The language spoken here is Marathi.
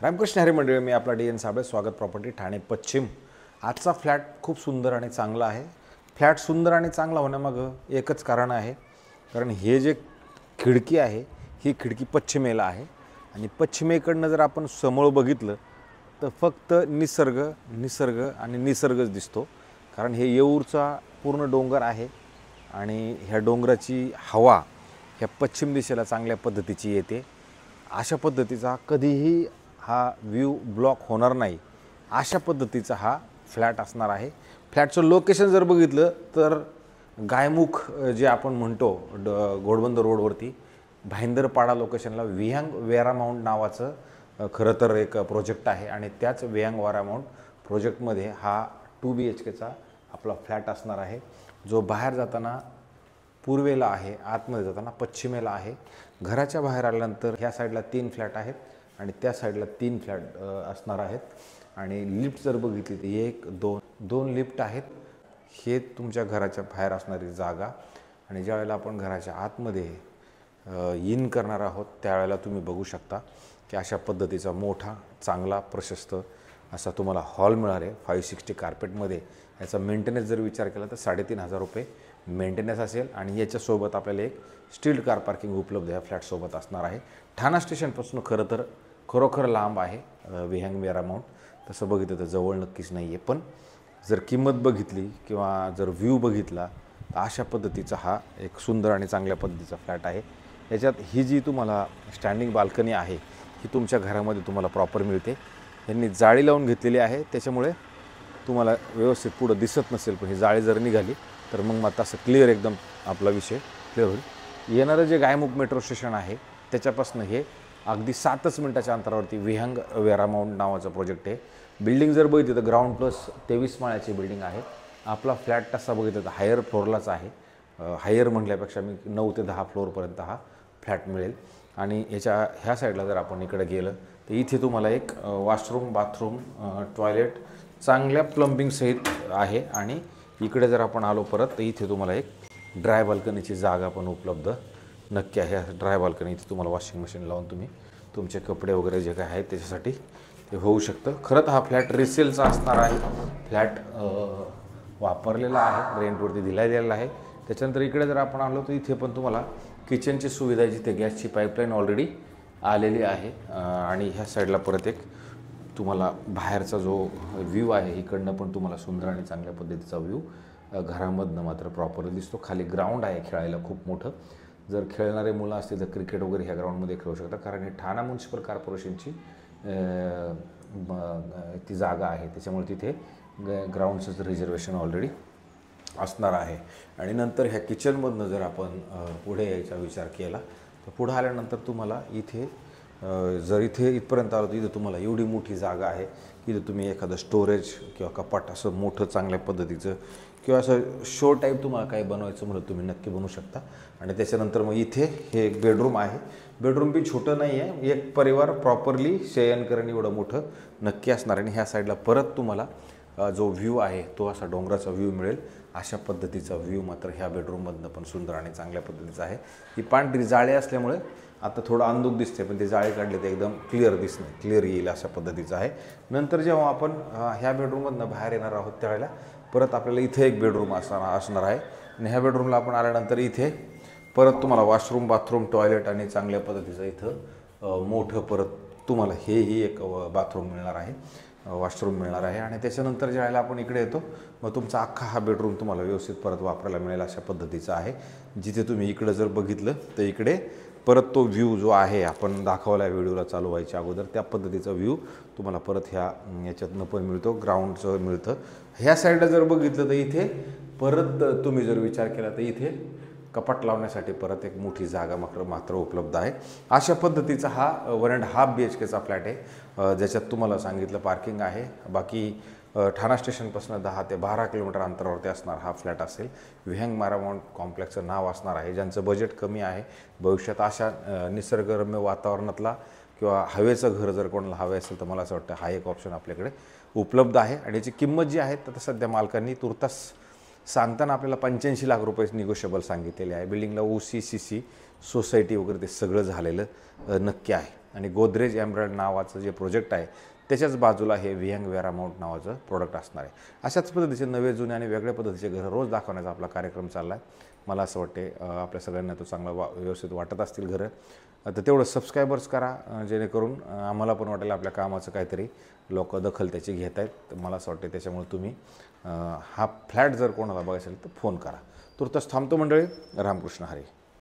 रामकृष्ण हरी मंडळी, मी आपला डी एन साबळे. स्वागत प्रॉपर्टी ठाणे पश्चिम. आजचा फ्लॅट खूप सुंदर आणि चांगला आहे. फ्लॅट सुंदर आणि चांगला होण्यामागं एकच कारण आहे, कारण हे जे खिडकी आहे ही खिडकी पश्चिमेला आहे आणि पश्चिमेकडनं जर आपण समोर बघितलं तर फक्त निसर्ग आणि निसर्गच दिसतो. कारण हे येऊरचा पूर्ण डोंगर आहे आणि ह्या डोंगराची हवा ह्या पश्चिम दिशेला चांगल्या पद्धतीची येते. अशा पद्धतीचा कधीही हा व्ह्यू ब्लॉक होणार नाही, अशा पद्धतीचा हा फ्लॅट असणार आहे. फ्लॅटचं लोकेशन जर बघितलं तर गायमुख जे आपण म्हणतो घोडबंदर रोडवरती भाईंदरपाडा लोकेशनला विहंग वेरामाउंट नावाचं खरं तर एक प्रोजेक्ट आहे आणि त्याच विहंग वेरामाउंट प्रोजेक्टमध्ये हा 2 BHKचा आपला फ्लॅट असणार आहे, जो बाहेर जाताना पूर्वेला आहे, आतमध्ये जाताना पश्चिमेला आहे. घराच्या बाहेर आल्यानंतर ह्या साईडला 3 फ्लॅट आहेत आणि त्या साईडला 3 फ्लॅट असणार आहेत. आणि लिफ्ट जर बघितली तर 1-2 लिफ्ट आहेत. हे तुमच्या घराच्या बाहेर असणारी जागा. आणि ज्यावेळेला आपण घराच्या आतमध्ये इन करणार आहोत त्यावेळेला तुम्ही बघू शकता की अशा पद्धतीचा मोठा चांगला प्रशस्त असा तुम्हाला हॉल मिळणार आहे 560 कार्पेटमध्ये. याचा मेंटेनन्स जर विचार केला तर 3,500 रुपये मेंटेनन्स असेल आणि याच्यासोबत आपल्याला एक स्टील कार पार्किंग उपलब्ध या फ्लॅटसोबत असणार आहे. ठाणा स्टेशनपासून खरोखर लांब आहे विहंग वेरामाउंट. तसं बघितलं तर जवळ नक्कीच नाही आहे, पण जर किंमत बघितली किंवा जर व्ह्यू बघितला तर अशा पद्धतीचा हा एक सुंदर आणि चांगल्या पद्धतीचा फ्लॅट आहे. याच्यात ही जी तुम्हाला स्टँडिंग बाल्कनी आहे ही तुमच्या घरामध्ये तुम्हाला प्रॉपर मिळते. यांनी जाळी लावून घेतलेली आहे, त्याच्यामुळे तुम्हाला व्यवस्थित पुढं दिसत नसेल, पण ही जाळी जर निघाली तर मग असं क्लिअर एकदम आपला विषय क्लिअर होईल. येणारं जे गायमुख मेट्रो स्टेशन आहे त्याच्यापासून हे अगदी 7च मिनिटाच्या अंतरावरती विहंग वेरामाउंट नावाचा प्रोजेक्ट आहे. बिल्डिंग जर बघितली तर ग्राउंड प्लस 23 माळ्याची बिल्डिंग आहे. आपला फ्लॅट तसा बघितलं तर हायर फ्लोअरलाच आहे. हायर म्हटल्यापेक्षा मी 9 ते 10 फ्लोअरपर्यंत हा फ्लॅट मिळेल. आणि ह्या साईडला जर आपण इकडे गेलं तर इथे तुम्हाला एक वॉशरूम, बाथरूम, टॉयलेट चांगल्या प्लंबिंग सहित आहे. आणि इकडे जर आपण आलो परत तर इथे तुम्हाला एक ड्राय बाल्कनीची जागा पण उपलब्ध नक्की आहे. ड्राय बाल्कनी इथे तुम्हाला वॉशिंग मशीन लावून तुम्ही तुमचे कपडे वगैरे जे काय आहेत त्याच्यासाठी ते होऊ शकतं. खरं तर हा फ्लॅट रिसेलचा असणार आहे. फ्लॅट वापरलेला आहे, रेंटवरती दिला गेलेला आहे. त्याच्यानंतर इकडे जर आपण आलो तर इथे पण तुम्हाला किचनची सुविधा आहे, जिथे गॅसची पाईपलाईन ऑलरेडी आलेली आहे. आणि ह्या साईडला परत एक तुम्हाला बाहेरचा जो व्ह्यू आहे इकडनं पण तुम्हाला सुंदर आणि चांगल्या पद्धतीचा व्ह्यू घरामधनं मात्र प्रॉपर दिसतो. खाली ग्राउंड आहे खेळायला खूप मोठं. जर खेळणारे मुलं असतील तर क्रिकेट वगैरे ह्या ग्राउंडमध्ये खेळू शकतात, कारण हे ठाणा म्युन्सिपल कॉर्पोरेशनची ती जागा आहे, त्याच्यामुळे तिथे ग्राउंडचं रिझर्वेशन ऑलरेडी असणार आहे. आणि नंतर ह्या किचनमधनं जर आपण पुढे यायचा विचार केला तर पुढं आल्यानंतर तुम्हाला इथे जर इथपर्यंत आलो तर इथं तुम्हाला एवढी मोठी जागा आहे की इथं तुम्ही एखादं स्टोरेज किंवा कपाट असं मोठं चांगल्या पद्धतीचं किंवा असं शो टाईप तुम्हाला काही बनवायचं म्हणून तुम्ही नक्की बनवू शकता. आणि त्याच्यानंतर मग इथे हे एक बेडरूम आहे. बेडरूम बी छोटं नाही आहे, एक परिवार प्रॉपरली शयन करण एवढं मोठं नक्की असणार. आणि ह्या साईडला परत तुम्हाला जो व्ह्यू आहे तो असा डोंगराचा व्ह्यू मिळेल. अशा पद्धतीचा व्ह्यू मात्र ह्या बेडरूममधनं पण सुंदर आणि चांगल्या पद्धतीचा आहे. ही पांढरी जाळी असल्यामुळे आता थोडं अंधुक दिसते, पण ते जाळी काढले तर एकदम क्लिअर येईल अशा पद्धतीचं आहे. नंतर जेव्हा आपण ह्या बेडरूममधनं बाहेर येणार आहोत त्यावेळेला परत आपल्याला इथे एक बेडरूम असणार आहे. आणि ह्या बेडरूमला आपण आल्यानंतर इथे परत तुम्हाला वॉशरूम, बाथरूम, टॉयलेट आणि चांगल्या पद्धतीचं इथं मोठं परत तुम्हाला हेही एक बाथरूम मिळणार आहे, वॉशरूम मिळणार आहे. आणि त्याच्यानंतर ज्यावेळेला आपण इकडे येतो मग तुमचा अख्खा हा बेडरूम तुम्हाला व्यवस्थित परत वापरायला मिळेल अशा पद्धतीचा आहे. जिथे तुम्ही इकडं जर बघितलं तर इकडे परत तो व्ह्यू जो आहे आपण दाखवला व्हिडिओला चालू व्हायच्या अगोदर त्या पद्धतीचा व्ह्यू तुम्हाला परत याच्यातनं पण मिळतो, ग्राउंडचं मिळतं. ह्या साईडला जर बघितलं तर इथे परत तुम्ही जर विचार केला तर इथे कपाट लावण्यासाठी परत एक मोठी जागा मात्र उपलब्ध आहे. अशा पद्धतीचा हा 1.5 BHKचा फ्लॅट आहे, ज्याच्यात तुम्हाला सांगितलं पार्किंग आहे. बाकी ठाणा स्टेशनपासून 10 ते 12 किलोमीटर अंतरावरती असणार हा फ्लॅट असेल. विहंग वेरामाउंट कॉम्प्लेक्सचं नाव असणार आहे. ज्यांचं बजेट कमी आहे, भविष्यात अशा निसर्गरम्य वातावरणातला किंवा हवेचं घर जर कोणाला हवे असेल तर मला असं वाटतं हा एक ऑप्शन आपल्याकडे उपलब्ध आहे. आणि याची किंमत जी आहे तर सध्या मालकांनी तुर्तास सांगताना आपल्याला 85 लाख रुपये निगोशिएबल सांगितलेले आहे. बिल्डिंगला OC, CC सोसायटी वगैरे ते सगळं झालेलं नक्की आहे. आणि गोदरेज एमराल्ड नावाचं जे प्रोजेक्ट आहे त्याच्याच बाजूला हे विहंग वेरा माउंट नावाचं प्रोडक्ट असणार आहे. अशाच पद्धतीचे नवे जुने आणि वेगळ्या पद्धतीचे घरं रोज दाखवण्याचा आपला कार्यक्रम चालला आहे. मला असं वाटते आपल्या सगळ्यांना तो चांगला व्यवस्थित वाटत असतील घरं. तर तेवढं सबस्क्रायबर्स करा, जेणेकरून आम्हाला पण वाटेल आपल्या कामाचं काहीतरी लोक दखल त्याची घेत आहेत. तर मला असं वाटते त्याच्यामुळे तुम्ही हा फ्लॅट जर कोणाला बघायचा असेल तर फोन करा. तुर्तास थांबतो मंडळी. रामकृष्ण हरी.